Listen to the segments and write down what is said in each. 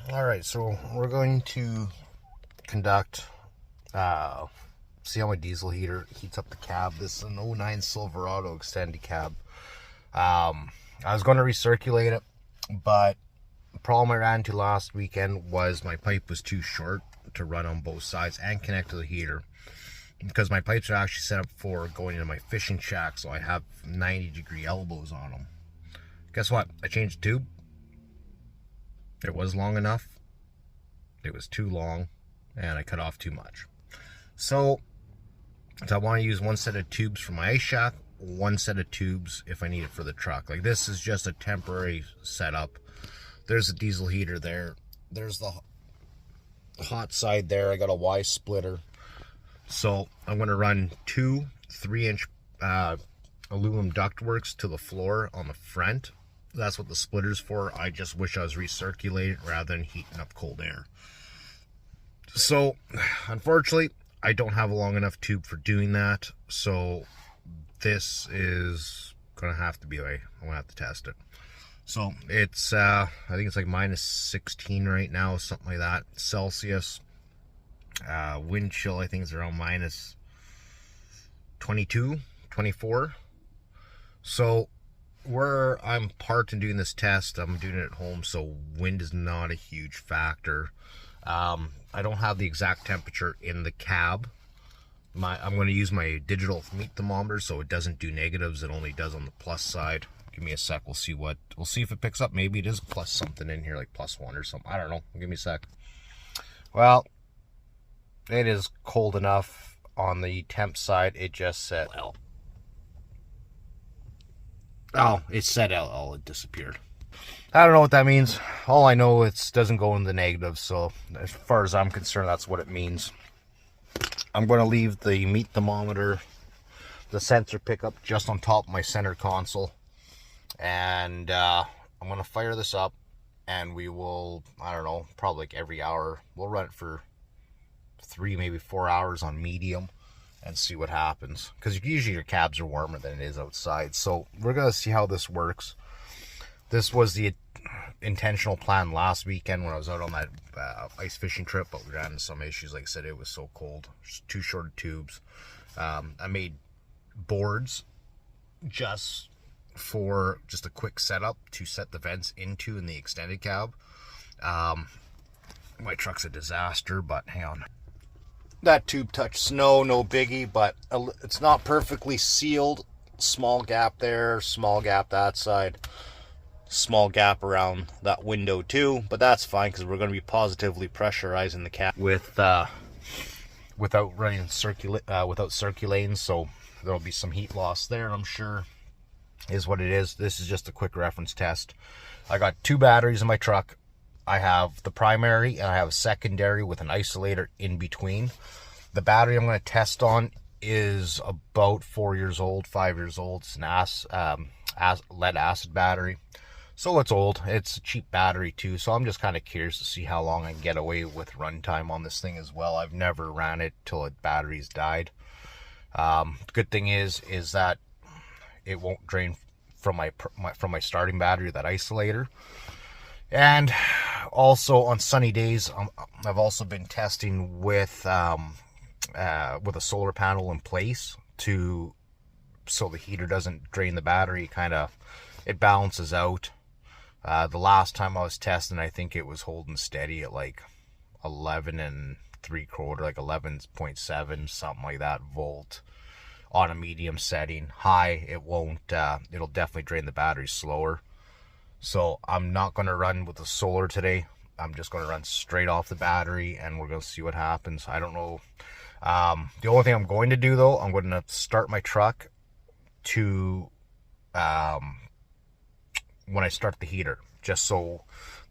Alright, so we're going to conduct, see how my diesel heater heats up the cab. This is an '09 Silverado extended cab. I was going to recirculate it, but the problem I ran into last weekend was my pipe was too short to run on both sides and connect to the heater. Because my pipes are actually set up for going into my fishing shack, so I have 90-degree elbows on them. Guess what? I changed the tube. It was long enough, it was too long, and I cut off too much. So I want to use one set of tubes for my ice shack, one set of tubes if I need it for the truck. Like, this is just a temporary setup. There's a diesel heater there. There's the hot side there. I got a Y splitter. So I'm going to run two 3-inch aluminum ductworks to the floor on the front. That's what the splitter's for. I just wish I was recirculating rather than heating up cold air. So, unfortunately, I don't have a long enough tube for doing that. So, this is going to have to be, I'm going to have to test it. So, it's, I think it's like -16 right now, something like that, Celsius. Wind chill, I think, is around -22, 24. So, where I'm parked and doing this test, I'm doing it at home, so wind is not a huge factor. I don't have the exact temperature in the cab. I'm going to use my digital meat thermometer, so it doesn't do negatives, it only does on the plus side. Give me a sec, we'll see if it picks up. Maybe it is plus something in here, like +1 or something. I don't know. Give me a sec. Well, it is cold enough on the temp side. It just said, oh, it said LL, it disappeared. I don't know what that means. All I know, it doesn't go in the negative, so as far as I'm concerned, that's what it means. I'm going to leave the meat thermometer, the sensor pickup, just on top of my center console. And I'm going to fire this up, and we will, I don't know, probably like every hour, we'll run it for 3, maybe 4 hours on medium and see what happens, because usually your cabs are warmer than it is outside. So we're going to see how this works. This was the intentional plan last weekend when I was out on that ice fishing trip, but we ran into some issues. Like I said, it was so cold, just too short of tubes. I made boards just for a quick setup to set the vents into in the extended cab. My truck's a disaster, but hang on. That tube touched snow, no biggie, but it's not perfectly sealed. Small gap there, small gap that side, small gap around that window too, but that's fine because we're going to be positively pressurizing the cab without circulating, so there'll be some heat loss there, I'm sure, is what it is. This is just a quick reference test. I got 2 batteries in my truck. I have the primary and I have a secondary with an isolator in between. The battery I'm going to test on is about 4 years old, 5 years old. It's an lead acid battery. So it's old. It's a cheap battery too. So I'm just kind of curious to see how long I can get away with runtime on this thing as well. I've never ran it till the battery's died. The good thing is that it won't drain from my starting battery, that isolator. And also on sunny days, I've also been testing with a solar panel in place so the heater doesn't drain the battery. It balances out. The last time I was testing, I think it was holding steady at like 11 3/4, like 11.7, something like that volt on a medium setting. High, it won't. It'll definitely drain the battery slower. So I'm not going to run with the solar today. I'm just going to run straight off the battery, and we're going to see what happens. I don't know. The only thing I'm going to do, though, I'm going to start my truck to when I start the heater, just so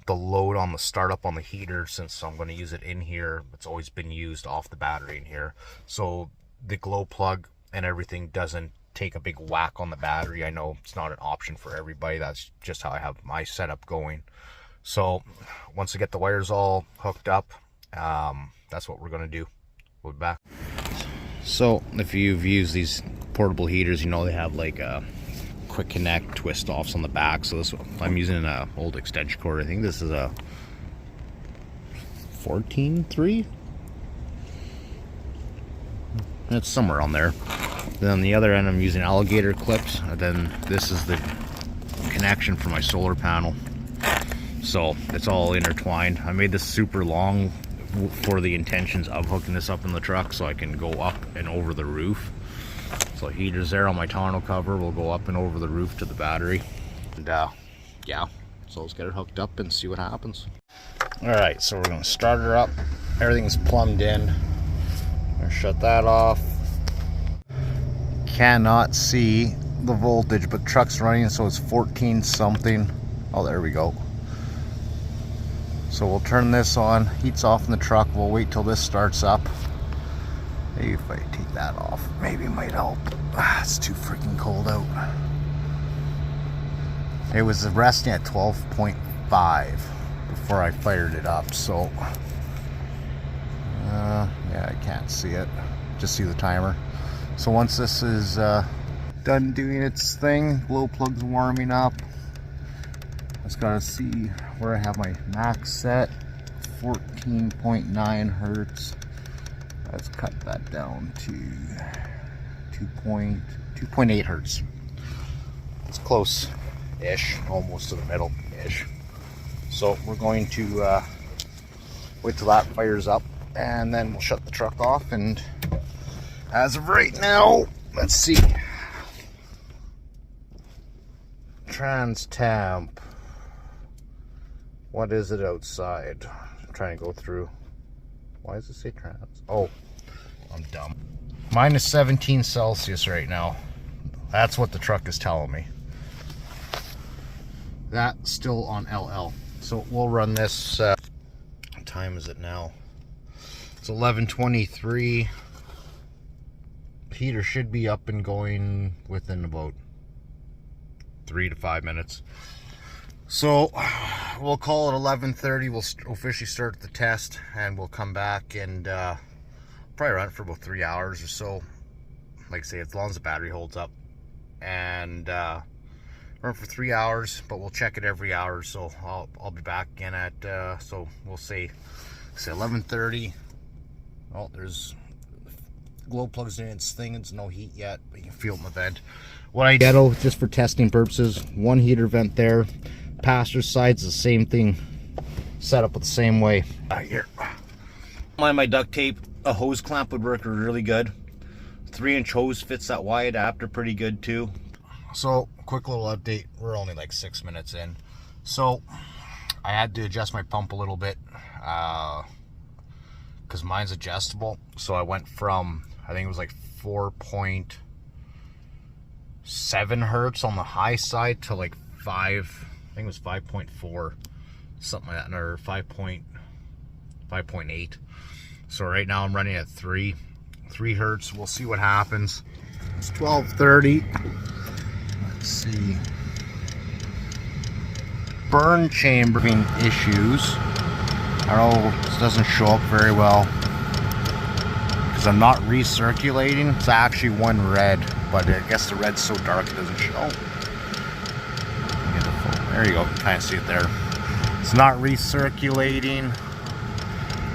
the load on the startup on the heater, since I'm going to use it in here, it's always been used off the battery in here, so the glow plug and everything doesn't take a big whack on the battery. I know it's not an option for everybody. That's just how I have my setup going. So once I get the wires all hooked up, that's what we're going to do. We'll be back. So if you've used these portable heaters, you know they have like a quick connect twist offs on the back. So this, I'm using an old extension cord. I think this is a 14.3. It's somewhere on there. Then on the other end, I'm using alligator clips. And then this is the connection for my solar panel. So it's all intertwined. I made this super long for the intentions of hooking this up in the truck so I can go up and over the roof. So heater's there on my tonneau cover. We'll go up and over the roof to the battery. And yeah, so let's get it hooked up and see what happens. All right, so we're gonna start her up. Everything's plumbed in. I'm gonna shut that off. Cannot see the voltage, but truck's running, so it's 14 something. Oh, there we go. So we'll turn this on, heat's off in the truck. We'll wait till this starts up. Maybe if I take that off, maybe it might help. It's too freaking cold out. It was resting at 12.5 before I fired it up, so yeah, I can't see it, just see the timer. So once this is done doing its thing, glow plug's warming up. I just gotta see where I have my max set. 14.9 hertz. Let's cut that down to 2.8 hertz. It's close-ish, almost to the middle-ish. So we're going to wait till that fires up, and then we'll shut the truck off. And as of right now, let's see. Trans temp. What is it outside? I'm trying to go through. Why does it say trans? Oh, I'm dumb. Minus 17 Celsius right now. That's what the truck is telling me. That's still on LL. So we'll run this. What time is it now? It's 11:23. Heater should be up and going within about 3 to 5 minutes. So we'll call it 11:30. We'll officially start the test, and we'll come back and probably run it for about 3 hours or so. Like I say, as long as the battery holds up, and run for 3 hours. But we'll check it every hour. So I'll be back again at so we'll say 11:30. Oh, there's glow plugs in its thing. It's no heat yet, but you can feel it in the vent. What I did, just for testing purposes, one heater vent there. Passenger side's the same thing, set up the same way. Here, my duct tape, a hose clamp would work really good. 3-inch hose fits that Y adapter pretty good too. So quick little update, we're only like 6 minutes in. So I had to adjust my pump a little bit because mine's adjustable. So I went from, I think it was like 4.7 hertz on the high side to like 5, I think it was 5.4, something like that, or 5.8. So right now I'm running at 3 hertz. We'll see what happens. It's 12:30. Let's see. Burn chamber issues. I don't know, this doesn't show up very well because I'm not recirculating. It's actually one red, but I guess the red's so dark it doesn't show. There you go, you can kind of see it there. It's not recirculating,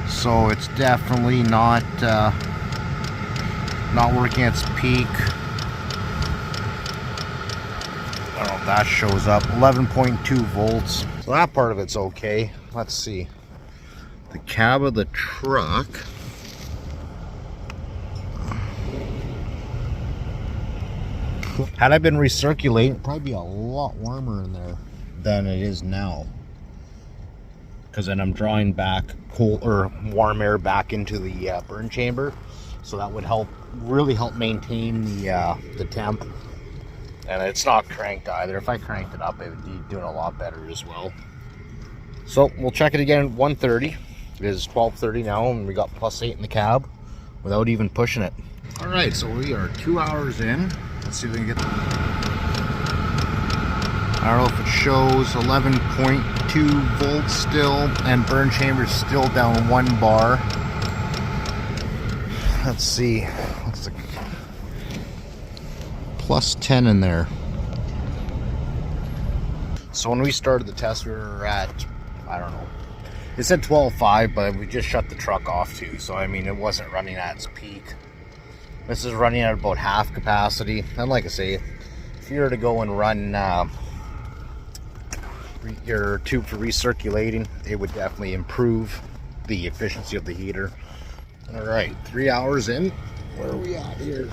so it's definitely not working at its peak. I don't know if that shows up. 11.2 volts. So that part of it's okay. Let's see. The cab of the truck. Had I been recirculating, it'd probably be a lot warmer in there than it is now. Because then I'm drawing back cool or warm air back into the burn chamber. So that would really help maintain the temp. And it's not cranked either. If I cranked it up, it would be doing a lot better as well. So we'll check it again at 1:30. It is 12:30 now, and we got +8 in the cab without even pushing it. All right, so we are 2 hours in. Let's see if we can get I don't know if it shows 11.2 volts still, and burn chamber's still down 1 bar. Let's see. What's the +10 in there? So when we started the test, we were at, I don't know, It said 12.5, but we just shut the truck off too, so I mean it wasn't running at its peak. This is running at about half capacity, and like I say, if you were to go and run your tube for recirculating, it would definitely improve the efficiency of the heater. All right, 3 hours in. Where are we at here?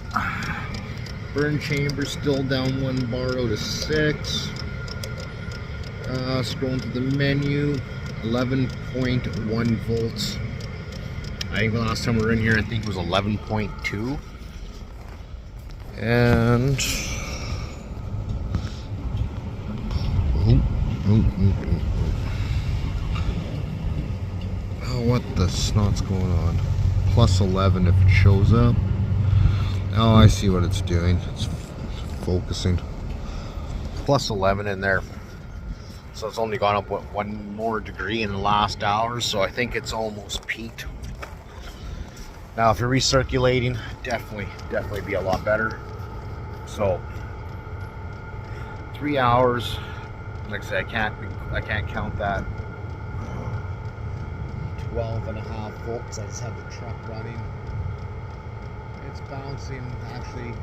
Burn chamber still down 1 bar out of 6. Scrolling to the menu, 11.1 volts. I think the last time we were in here, I think it was 11.2. And oh, what the snot's going on? Plus 11 if it shows up. Oh, I see what it's doing. It's focusing. Plus 11 in there. So it's only gone up, what, 1 more degree in the last hour, so I think it's almost peaked. Now, if you're recirculating, definitely be a lot better. So, 3 hours. Like I said, I can't count that. 12.5 volts. I just have the truck running. It's bouncing actually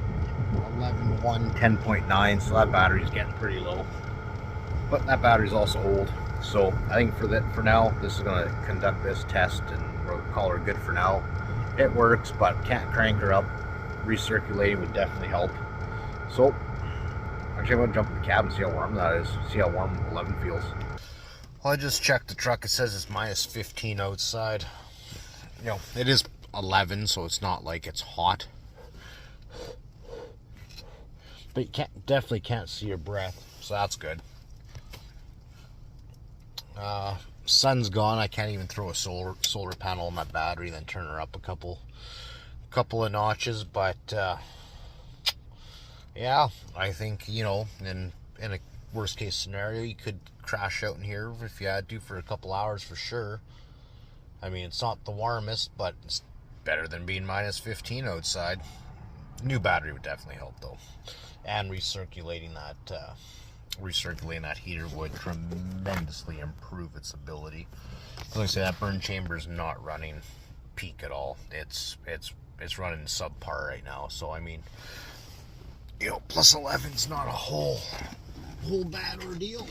11.1, 10.9. So that battery's getting pretty low. But that battery's also old. So I think for now, this is going to conduct this test, and we'll call her good for now. It works, but can't crank her up. Recirculating would definitely help. So actually, I'm going to jump in the cab and see how warm that is. See how warm 11 feels. Well, I just checked the truck. It says it's minus 15 outside. You know, it is 11, so it's not like it's hot. But you definitely can't see your breath, so that's good. Sun's gone. I can't even throw a solar panel on that battery, then turn her up a couple of notches. But yeah, I think, you know, in a worst case scenario, you could crash out in here if you had to for a couple hours for sure. I mean, it's not the warmest, but it's better than being minus 15 outside. New battery would definitely help though, and recirculating that heater would tremendously improve its ability. Like I say, that burn chamber is not running peak at all. It's running subpar right now. So I mean, you know, plus 11's not a whole bad ordeal.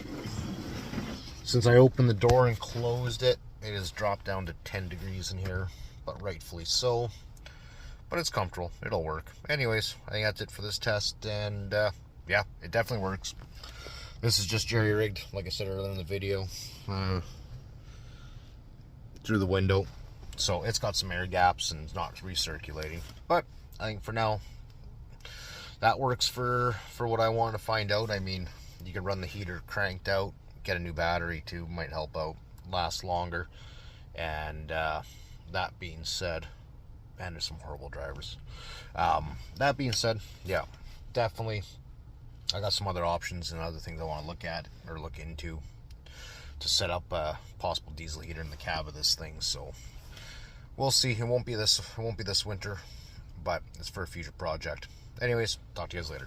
Since I opened the door and closed it, it has dropped down to 10 degrees in here, but rightfully so. But it's comfortable. It'll work. Anyways, I think that's it for this test, and yeah, it definitely works. This is just jerry-rigged, like I said earlier in the video, through the window. So it's got some air gaps and it's not recirculating. But I think for now, that works for what I want to find out. I mean, you can run the heater cranked out, get a new battery too, might help out, last longer. And that being said, and there's some horrible drivers. That being said, yeah, definitely I got some other options and other things I want to look at or look into to set up a possible diesel heater in the cab of this thing. So we'll see. It won't be this winter, but it's for a future project. Anyways, talk to you guys later.